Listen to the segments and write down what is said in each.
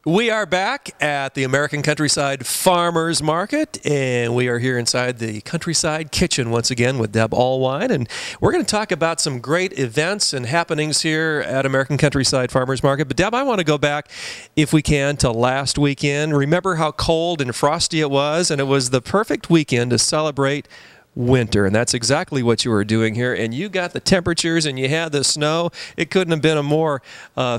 We are back at the American Countryside Farmers Market, and we are here inside the Countryside Kitchen once again with Deb Allwine, and we're going to talk about some great events and happenings here at American Countryside Farmers Market. But Deb, I want to go back, if we can, to last weekend. Remember how cold and frosty it was, and it was the perfect weekend to celebrate winter, and that's exactly what you were doing here. And you got the temperatures and you had the snow. It couldn't have been a more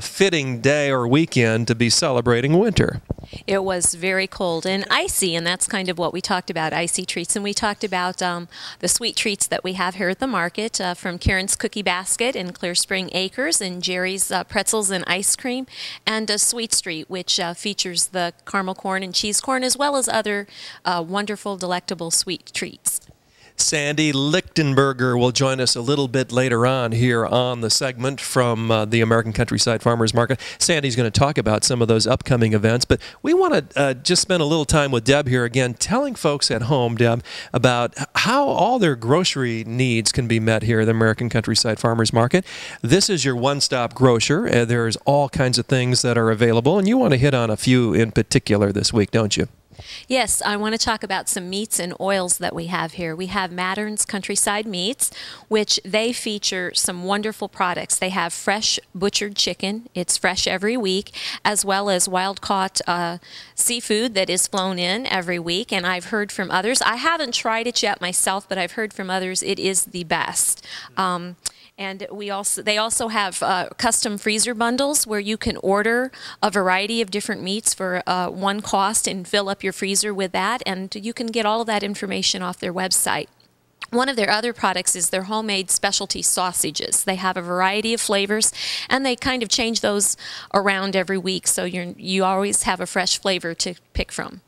fitting day or weekend to be celebrating winter. It was very cold and icy, and that's kind of what we talked about, icy treats. And we talked about the sweet treats that we have here at the market from Karen's Cookie Basket in Clear Spring Acres, and Jerry's Pretzels and Ice Cream, and Sweet Street, which features the caramel corn and cheese corn, as well as other wonderful, delectable sweet treats. Sandy Lichtenberger will join us a little bit later on here on the segment from the American Countryside Farmers Market. Sandy's going to talk about some of those upcoming events, but we want to just spend a little time with Deb here again, telling folks at home, Deb, about how all their grocery needs can be met here at the American Countryside Farmers Market. This is your one-stop grocer. There's all kinds of things that are available, and you want to hit on a few in particular this week, don't you? Yes, I want to talk about some meats and oils that we have here. We have Mattern's Countryside Meats, which they feature some wonderful products. They have fresh butchered chicken. It's fresh every week, as well as wild-caught seafood that is flown in every week. And I've heard from others. I haven't tried it yet myself, but I've heard from others it is the best. And they also have custom freezer bundles where you can order a variety of different meats for one cost and fill up your freezer with that. And you can get all of that information off their website. One of their other products is their homemade specialty sausages. They have a variety of flavors, and they kind of change those around every week, so you always have a fresh flavor to pick from.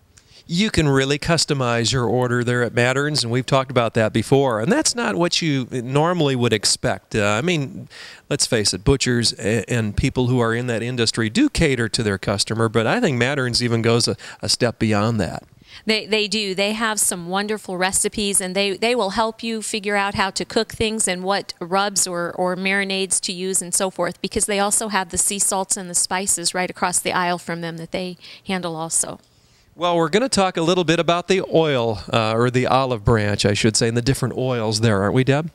You can really customize your order there at Mattern's, and we've talked about that before, and that's not what you normally would expect. I mean, let's face it, butchers and people who are in that industry do cater to their customer, but I think Mattern's even goes a step beyond that. They do. They have some wonderful recipes, and they will help you figure out how to cook things and what rubs or marinades to use and so forth, because they also have the sea salts and the spices right across the aisle from them that they handle also. Well, we're going to talk a little bit about the oil, or the olive branch, I should say, and the different oils there, aren't we, Deb?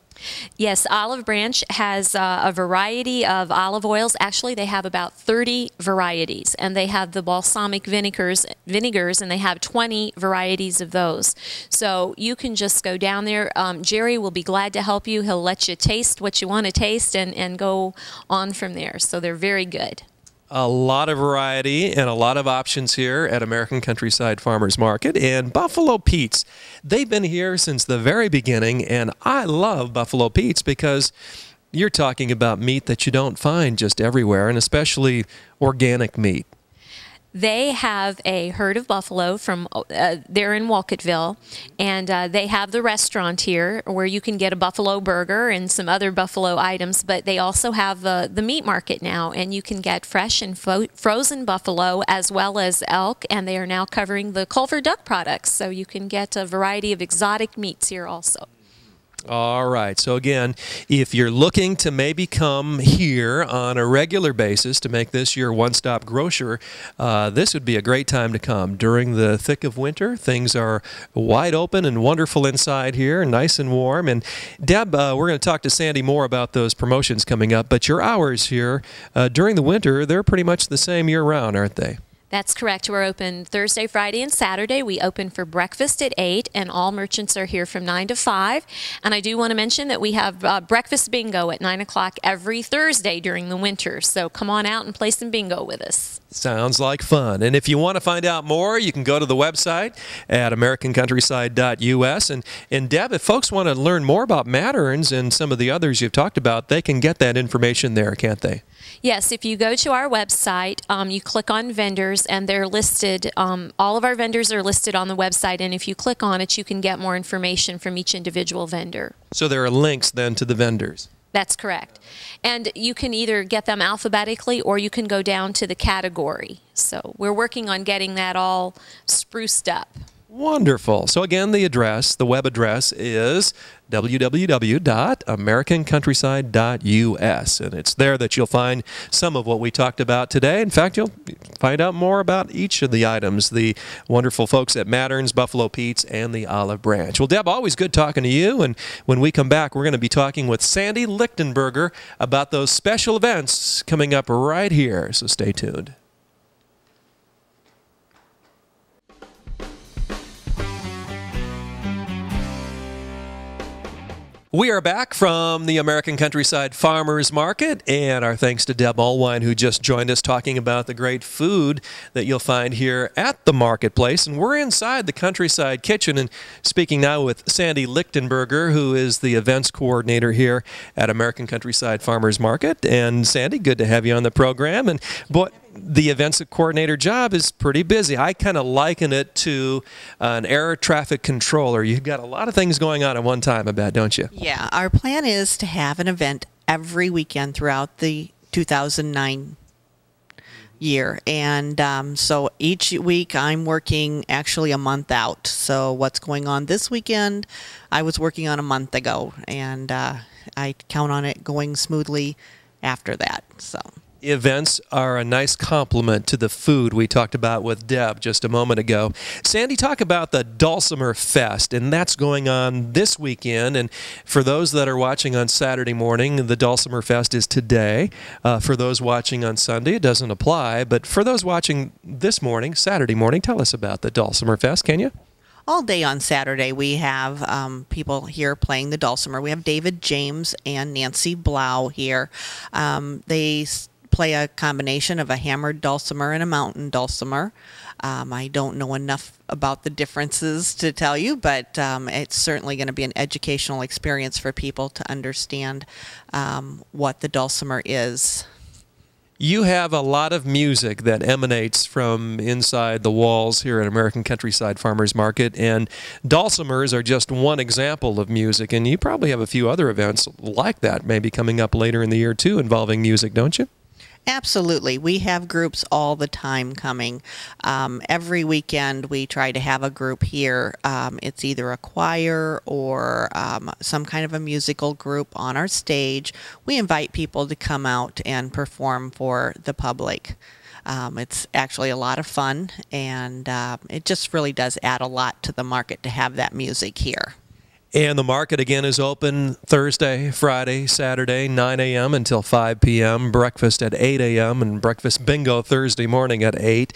Yes, Olive Branch has a variety of olive oils. Actually, they have about 30 varieties, and they have the balsamic vinegars, and they have 20 varieties of those. So you can just go down there. Jerry will be glad to help you. He'll let you taste what you want to taste and go on from there. So they're very good. A lot of variety and a lot of options here at American Countryside Farmers Market. And Buffalo Pete's, they've been here since the very beginning, and I love Buffalo Pete's because you're talking about meat that you don't find just everywhere, and especially organic meat. They have a herd of buffalo from they're in Walcottville, and they have the restaurant here where you can get a buffalo burger and some other buffalo items, but they also have the meat market now, and you can get fresh and frozen buffalo as well as elk, and they are now covering the Culver duck products, so you can get a variety of exotic meats here also. All right. So again, if you're looking to maybe come here on a regular basis to make this your one-stop grocer, this would be a great time to come. During the thick of winter, things are wide open and wonderful inside here, nice and warm. And Deb, we're going to talk to Sandy more about those promotions coming up, but your hours here during the winter, they're pretty much the same year-round, aren't they? That's correct. We're open Thursday, Friday, and Saturday. We open for breakfast at 8, and all merchants are here from 9 to 5. And I do want to mention that we have breakfast bingo at 9 o'clock every Thursday during the winter. So come on out and play some bingo with us. Sounds like fun. And if you want to find out more, you can go to the website at americancountryside.us. And Deb, if folks want to learn more about Mattern's and some of the others you've talked about, they can get that information there, can't they? Yes, if you go to our website, you click on vendors, and they're listed. All of our vendors are listed on the website, and if you click on it, you can get more information from each individual vendor. So there are links then to the vendors. That's correct. And you can either get them alphabetically or you can go down to the category. So we're working on getting that all spruced up. Wonderful. So again, the web address is www.americancountryside.us, and it's there that you'll find some of what we talked about today. In fact, you'll find out more about each of the items, the wonderful folks at Matterns, Buffalo Pete's, and the Olive Branch. Well, Deb, always good talking to you, and when we come back, we're going to be talking with Sandy Lichtenberger about those special events coming up right here, so stay tuned. We are back from the American Countryside Farmers Market, and our thanks to Deb Allwine, who just joined us talking about the great food that you'll find here at the marketplace. And we're inside the Countryside Kitchen, and speaking now with Sandy Lichtenberger, who is the events coordinator here at American Countryside Farmers Market. And Sandy, good to have you on the program. And boy, the events coordinator job is pretty busy. I kind of liken it to an air traffic controller. You've got a lot of things going on at one time, I bet, don't you? Yeah, our plan is to have an event every weekend throughout the 2009 year. And so each week I'm working actually a month out. So what's going on this weekend, I was working on a month ago. And I count on it going smoothly after that. So events are a nice complement to the food we talked about with Deb just a moment ago. Sandy, talk about the Dulcimer Fest, and that's going on this weekend. And for those that are watching on Saturday morning, the Dulcimer Fest is today. For those watching on Sunday, it doesn't apply. But for those watching this morning, Saturday morning, tell us about the Dulcimer Fest, can you? All day on Saturday, we have people here playing the dulcimer. We have David James and Nancy Blau here. They play a combination of a hammered dulcimer and a mountain dulcimer. I don't know enough about the differences to tell you, but it's certainly going to be an educational experience for people to understand what the dulcimer is. You have a lot of music that emanates from inside the walls here at American Countryside Farmers Market, and dulcimers are just one example of music, and you probably have a few other events like that maybe coming up later in the year too involving music, don't you? Absolutely. We have groups all the time coming. Every weekend we try to have a group here. It's either a choir or some kind of a musical group on our stage. We invite people to come out and perform for the public. It's actually a lot of fun, and it just really does add a lot to the market to have that music here. And the market, again, is open Thursday, Friday, Saturday, 9 a.m. until 5 p.m., breakfast at 8 a.m., and breakfast bingo Thursday morning at 8.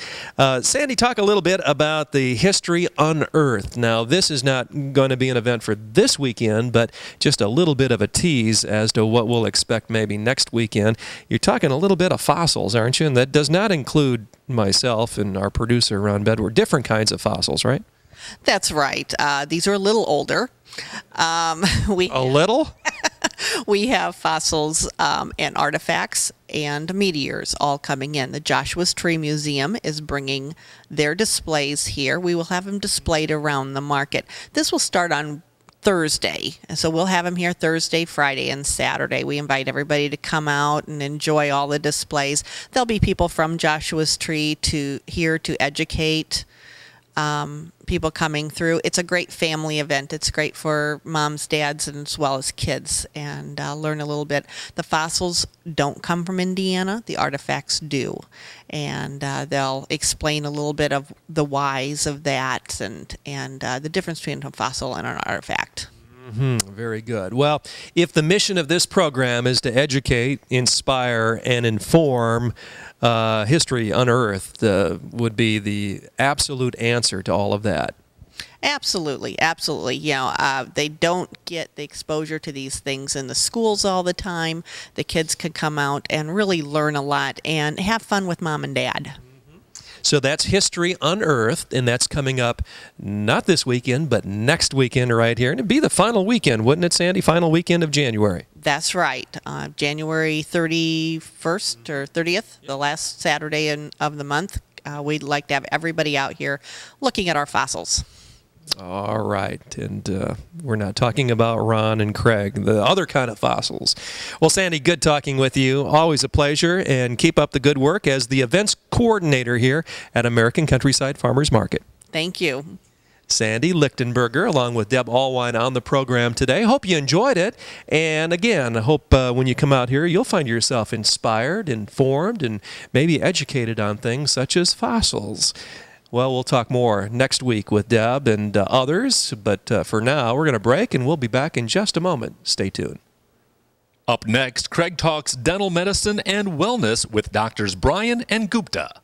Sandy, talk a little bit about the History Unearthed. Now, this is not going to be an event for this weekend, but just a little bit of a tease as to what we'll expect maybe next weekend. You're talking a little bit of fossils, aren't you? And that does not include myself and our producer, Ron Bedward. Different kinds of fossils, right? That's right. These are a little older. A little? We have fossils and artifacts and meteors all coming in. The Joshua's Tree Museum is bringing their displays here. We will have them displayed around the market. This will start on Thursday, and so we'll have them here Thursday, Friday, and Saturday. We invite everybody to come out and enjoy all the displays. There'll be people from Joshua's Tree here to educate people coming through. It's a great family event. It's great for moms, dads, and as well as kids, and learn a little bit. The fossils don't come from Indiana. The artifacts do, and they'll explain a little bit of the whys of that and the difference between a fossil and an artifact. Very good. Well, if the mission of this program is to educate, inspire, and inform, History Unearthed would be the absolute answer to all of that. Absolutely, absolutely. You know, they don't get the exposure to these things in the schools all the time. The kids could come out and really learn a lot and have fun with mom and dad. So that's History Unearthed, and that's coming up not this weekend, but next weekend right here. And it'd be the final weekend, wouldn't it, Sandy? Final weekend of January. That's right. January 31st or 30th, the last Saturday of the month. We'd like to have everybody out here looking at our fossils. All right, and we're not talking about Ron and Craig, the other kind of fossils. Well, Sandy, good talking with you. Always a pleasure, and keep up the good work as the events coordinator here at American Countryside Farmers Market. Thank you. Sandy Lichtenberger, along with Deb Allwine on the program today. Hope you enjoyed it. And again, I hope when you come out here, you'll find yourself inspired, informed, and maybe educated on things such as fossils. Well, we'll talk more next week with Deb and others. But for now, we're going to break, and we'll be back in just a moment. Stay tuned. Up next, Craig talks dental medicine and wellness with Doctors Bryan and Gupta.